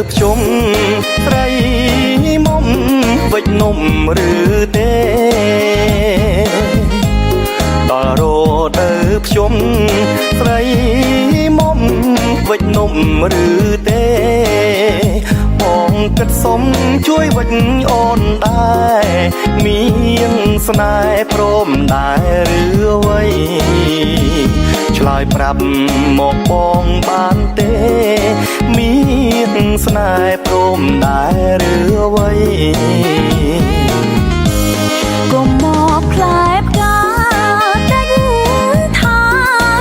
ភ្ជុំស្រីមុំវិចនំឬទេដល់រទៅភ្ជុំស្រីមុំវិចនំឬទេបងគិតសុំជួយវិចអូនដែរមានស្នេហ៍ព្រមដែរឬអ្វីឆ្លើយប្រាប់មកបងបានទេមានស្នេហ៍ព្រមដែរឬអ្វីកុំមកផ្លែផ្កាតែងថា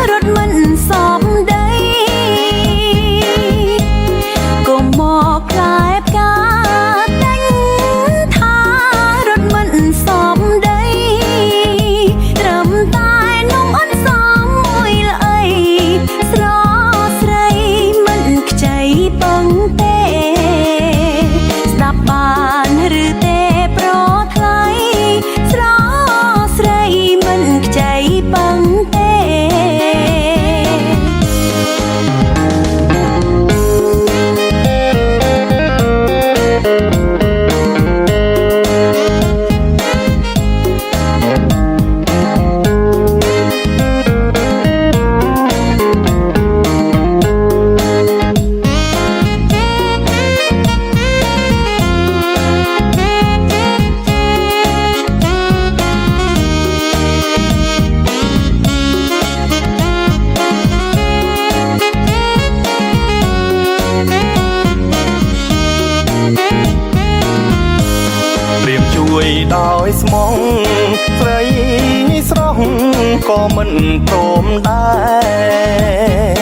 រត់មិនសមដីកុំមកផ្លែផ្កាតែងថារត់មិនសមដីត្រឹមតែនំអន់សមមួយល្អីស្រស្រីមិនខ្ចីពឹងទេស្ដាប់បានឬទេប្រថ្លៃស្រស្រីមិនខ្ចីពឹងទេជួយដោយស្មងស្រីស្រស់ក៏មិនព្រមដែរ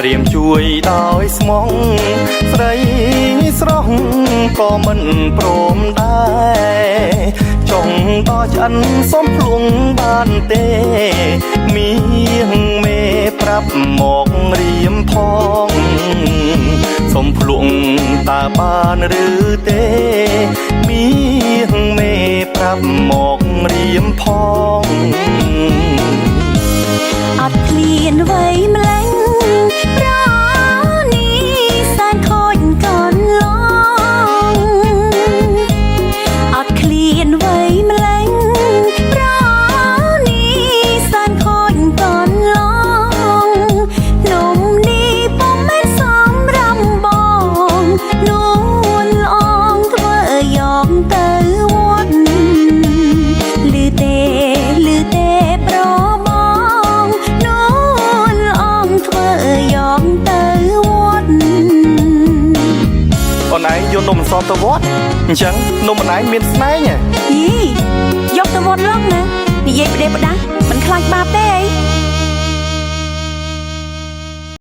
រៀមជួយដោយស្មងស្រីស្រស់ក៏មិនព្រមដែរចង់ដល់ឆ្អិនសុំភ្លួងបានទេមាងមេប្រាប់មករៀមផងសុំភ្លួងតើបានឬទេមាងមេប្រាប់មករៀមផងអត់ឃ្លានវ័យម្លេះប្រនីសែនខូចកូនឡងអត់ឃ្លានវ័យម្លេះប្រនីសែនខូចកូនឡងនំនេះពុំមែនសំរំបងនួនអងធ្វើយកទៅវត្តឮទេប្របងនួនអងធ្វើយកទៅវត្តអូនឯងយកនំអន្សមទៅវត្តអញ្ចឹងនំអូនឯងមានស្នែងយីយកទៅវត្តលោកណានិយាយផ្ដេសផ្ដាស់មិនខ្លាចបាបទេអី